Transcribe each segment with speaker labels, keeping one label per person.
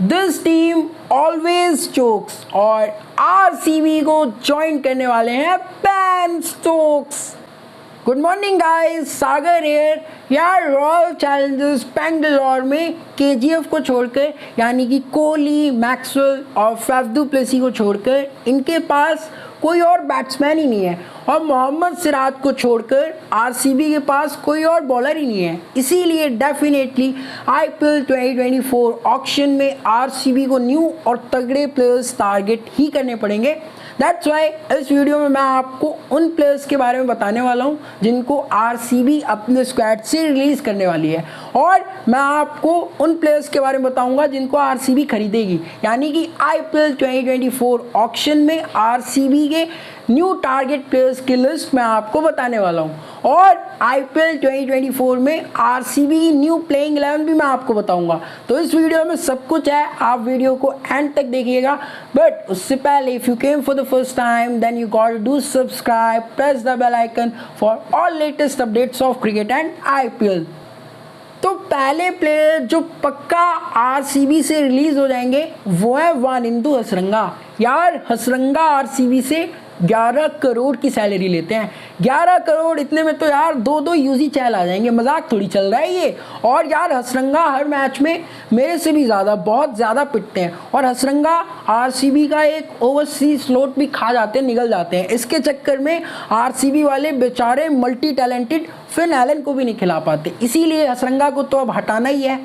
Speaker 1: This team always chokes और RCB को join करने वाले हैं Ben Stokes. Good morning guys, Sagar here. यार रॉयल चैलेंजर्स बेंगलोर में केजीएफ को छोड़कर यानी कि कोहली, मैक्सवेल और फैफ डू प्लेसी को छोड़कर इनके पास कोई और बैट्समैन ही नहीं है और मोहम्मद सिराज को छोड़कर आरसीबी के पास कोई और बॉलर ही नहीं है। इसीलिए डेफिनेटली आईपीएल 2024 ऑक्शन में आरसीबी को न्यू और तगड़े प्लेयर्स टारगेट ही करने पड़ेंगे। दैट्स वाई इस वीडियो में मैं आपको उन प्लेयर्स के बारे में बताने वाला हूं जिनको आरसीबी अपने स्क्वाड से रिलीज करने वाली है और मैं आपको उन प्लेयर्स के बारे में बताऊंगा जिनको आरसीबी खरीदेगी। यानी कि आईपीएल 2024 ऑक्शन में आरसीबी के न्यू टारगेट प्लेयर्स की लिस्ट मैं आपको बताने वाला हूं और आईपीएल 2024 में आरसीबी न्यू प्लेइंग 11 भी मैं आपको बताऊंगा। तो इस वीडियो में सब कुछ है, आप वीडियो को एंड तक देखिएगा। बट उससे पहले if you came for the first time then you got to do subscribe, press the bell icon for all latest updates of cricket and IPL. तो पहले प्लेयर जो पक्का आरसीबी से रिलीज हो जाएंगे वो है वानिंदु हसरंगा। यार हसरंगा आरसीबी से 11 करोड़ की सैलरी लेते हैं। 11 करोड़ इतने में तो यार दो यूजी चैल आ जाएंगे, मजाक थोड़ी चल रहा है ये। और यार हसरंगा हर मैच में मेरे से भी बहुत ज़्यादा पिटते हैं और हसरंगा आरसीबी का एक ओवरसीज स्लॉट भी खा जाते हैं, निकल जाते हैं। इसके चक्कर में आरसीबी वाले बेचारे मल्टी टैलेंटेड फिन एलन को भी नहीं खिला पाते, इसीलिए हसरंगा को तो अब हटाना ही है।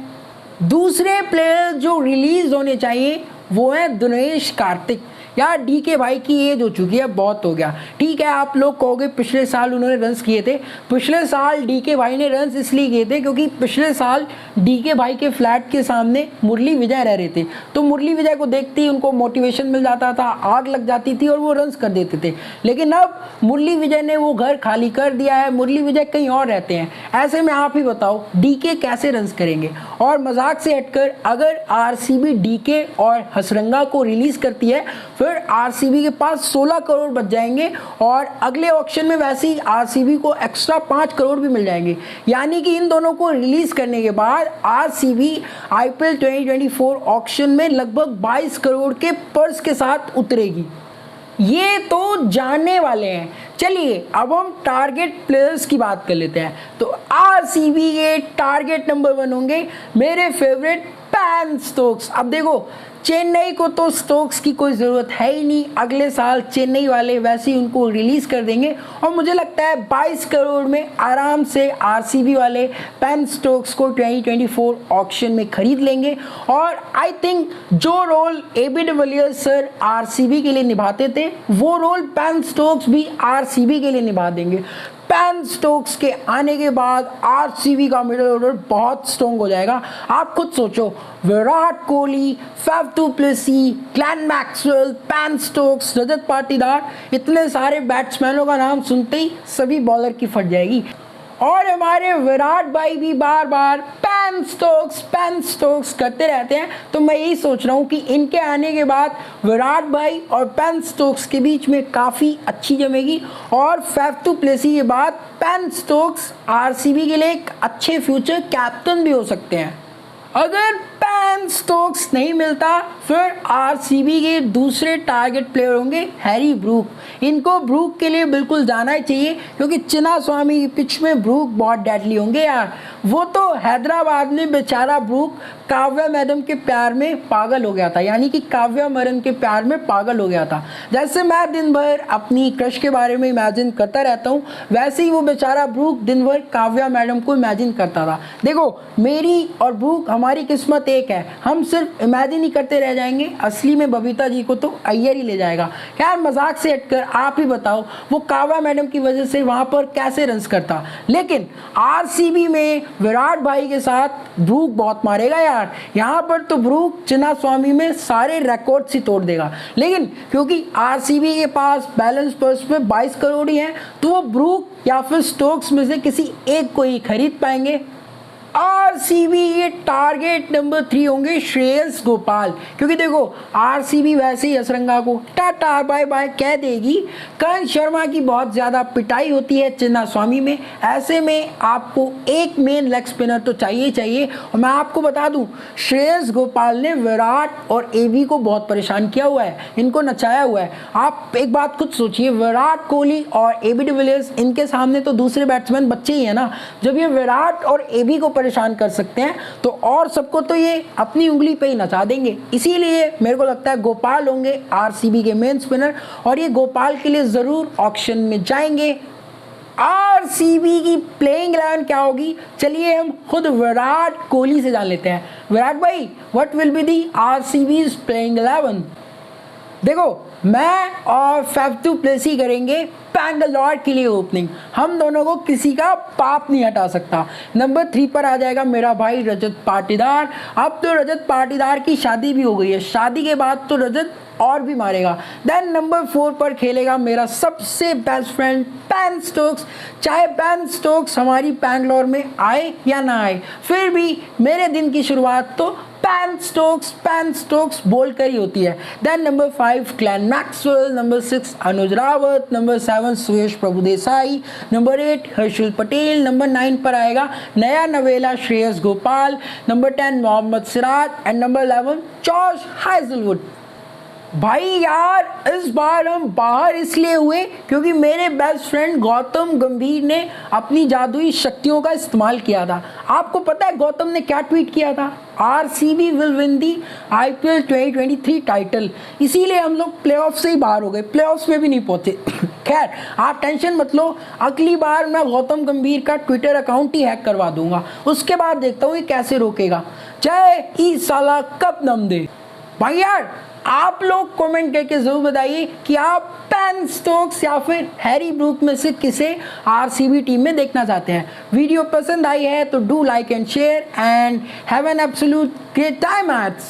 Speaker 1: दूसरे प्लेयर जो रिलीज होने चाहिए वो है दिनेश कार्तिक। यार डीके भाई की एज हो चुकी है, बहुत हो गया। ठीक है, आप लोग कहोगे पिछले साल उन्होंने रन्स किए थे। पिछले साल डीके भाई ने रन्स इसलिए किए थे क्योंकि पिछले साल डीके भाई के फ्लैट के सामने मुरली विजय रह रहे थे, तो मुरली विजय को देखते ही उनको मोटिवेशन मिल जाता था, आग लग जाती थी और वो रन्स कर देते थे। लेकिन अब मुरली विजय ने वो घर खाली कर दिया है, मुरली विजय कहीं और रहते हैं। ऐसे में आप ही बताओ डीके कैसे रन्स करेंगे। और मजाक से हटकर अगर आरसीबी डीके और हसरंगा को रिलीज करती है फिर आरसीबी के पास 16 करोड़ बच जाएंगे और अगले ऑक्शन में वैसे ही आरसीबी को एक्स्ट्रा 5 करोड़ भी मिल जाएंगे। यानी कि इन दोनों को रिलीज करने के बाद आरसीबी आईपीएल 2024 ऑक्शन में लगभग 22 करोड़ के पर्स के साथ उतरेगी। ये तो जानने वाले हैं। चलिए अब हम टारगेट प्लेयर्स की बात कर लेते हैं। तो आरसीबी के टारगेट नंबर 1 होंगे मेरे फेवरेट बेन स्टोक्स। अब देखो चेन्नई को तो स्टोक्स की कोई ज़रूरत है ही नहीं, अगले साल चेन्नई वाले वैसे ही उनको रिलीज़ कर देंगे और मुझे लगता है 22 करोड़ में आराम से आरसीबी वाले बेन स्टोक्स को 2024 ऑक्शन में खरीद लेंगे। और आई थिंक जो role AB de Villiers sir RCB के लिए निभाते थे वो रोल बेन स्टोक्स भी आरसीबी के लिए निभा देंगे। बेन स्टोक्स के आने के बाद आरसीबी का मिडिल ऑर्डर बहुत स्ट्रॉन्ग हो जाएगा। आप खुद सोचो, Virat Kohli, Faf du Plessis, Glenn Maxwell, Ben Stokes, Rajat Patidar, इतने सारे बैट्समैनों का नाम सुनते ही सभी बॉलर की फट जाएगी। और हमारे विराट भाई भी बार बार बेन स्टोक्स करते रहते हैं। तो मैं यही सोच रहा हूँ कि इनके आने के बाद विराट भाई और बेन स्टोक्स के बीच में काफ़ी अच्छी जमेगी और फैफ डू प्लेसी के बाद बेन स्टोक्स आरसीबी के लिए एक अच्छे फ्यूचर कैप्टन भी हो सकते हैं। अगर बेन स्टोक्स नहीं मिलता फिर आरसीबी के दूसरे टारगेट प्लेयर होंगे हैरी ब्रूक। इनको ब्रूक के लिए बिल्कुल जाना ही चाहिए क्योंकि चिन्नास्वामी की पिच में ब्रूक बहुत डेडली होंगे। यार वो तो हैदराबाद में बेचारा ब्रूक काव्या मैडम के प्यार में पागल हो गया था, यानी कि काव्या मरन के प्यार में पागल हो गया था। जैसे मैं दिन भर अपनी क्रश के बारे में इमेजिन करता रहता हूँ वैसे ही वो बेचारा ब्रूक दिन भर काव्या मैडम को इमेजिन करता था। देखो मेरी और ब्रूक हमारी किस्मत एक है, हम सिर्फ इमेजिन ही करते रह जाएंगे, असली में बबीता जी को तो अय्यर ही ले जाएगा। खैर मजाक से हटकर आप ही बताओ वो काव्या मैडम की वजह से वहाँ पर कैसे रन्स करता। लेकिन आरसीबी में विराट भाई के साथ ब्रूक बहुत मारेगा यार। यहाँ पर तो ब्रूक चिन्नास्वामी में सारे रिकॉर्ड्स ही तोड़ देगा। लेकिन क्योंकि आरसीबी के पास बैलेंस पर्स में 22 करोड़ ही हैं तो वो ब्रूक या फिर स्टोक्स में से किसी एक को ही खरीद पाएंगे। आरसीबी ये टारगेट नंबर 3 होंगे श्रेयस गोपाल, क्योंकि देखो आरसीबी वैसे ही असरंगा को टाटा बाय बाय कह देगी। करण शर्मा की बहुत ज़्यादा पिटाई होती है चिन्नास्वामी में, ऐसे में आपको एक मेन लेग स्पिनर तो चाहिए चाहिए। और मैं आपको बता दूं श्रेयस गोपाल ने विराट और एबी को बहुत परेशान किया हुआ है, इनको नचाया हुआ है। आप एक बात खुद सोचिए, विराट कोहली और एबी डिविलियर्स इनके सामने तो दूसरे बैट्समैन बच्चे ही है ना। जब ये विराट और एबी को परेशान कर सकते हैं तो और सबको तो ये अपनी उंगली पे ही नचा देंगे। इसीलिए मेरे को लगता है गोपाल होंगे आरसीबी के मेन स्पिनर, और ये गोपाल के लिए जरूर ऑक्शन में जाएंगे। आरसीबी की प्लेइंग 11 क्या होगी, चलिए हम खुद विराट कोहली से जान लेते हैं। विराट भाई, what will be the RCB's playing 11? देखो मैं और फैफ टू प्लेसी करेंगे बैंगलोर के लिए ओपनिंग। हम दोनों को किसी का पाप नहीं हटा सकता। नंबर 3 पर आ जाएगा मेरा भाई रजत पाटीदार। अब तो रजत पाटीदार की शादी भी हो गई है, शादी के बाद तो रजत और भी मारेगा। देन नंबर 4 पर खेलेगा मेरा सबसे बेस्ट फ्रेंड बेन स्टोक्स। चाहे बेन स्टोक्स हमारी बैंगलोर में आए या ना आए, फिर भी मेरे दिन की शुरुआत तो बेन स्टोक्स बोल कर ही होती है। Then number 5 Glenn Maxwell, number 6 Anuj Rawat, number 7 Suyash Prabhudessai, number 8 Harshal Patel, number 9 पर आएगा नया नवेला Shreyas Gopal, number 10 Mohammed Siraj and number 11 Josh Hazlewood. भाई यार इस बार हम बाहर इसलिए हुए क्योंकि मेरे बेस्ट फ्रेंड गौतम गंभीर ने अपनी जादुई शक्तियों का इस्तेमाल किया था। आपको पता है गौतम ने क्या ट्वीट किया था? RCB will win the IPL 2023 title. इसीलिए हम लोग प्लेऑफ से ही बाहर हो गए, प्लेऑफ्स में भी नहीं पहुंचे। खैर आप टेंशन मत लो, अगली बार मैं गौतम गंभीर का ट्विटर अकाउंट ही हैक करवा दूंगा, उसके बाद देखता हूँ ये कैसे रोकेगा। जय ई साला कब नम दे। भाई यार आप लोग कमेंट करके जरूर बताइए कि आप बेन स्टोक्स या फिर हैरी ब्रूक में से किसे आरसीबी टीम में देखना चाहते हैं। वीडियो पसंद आई है तो do like and share and have an absolute great time match.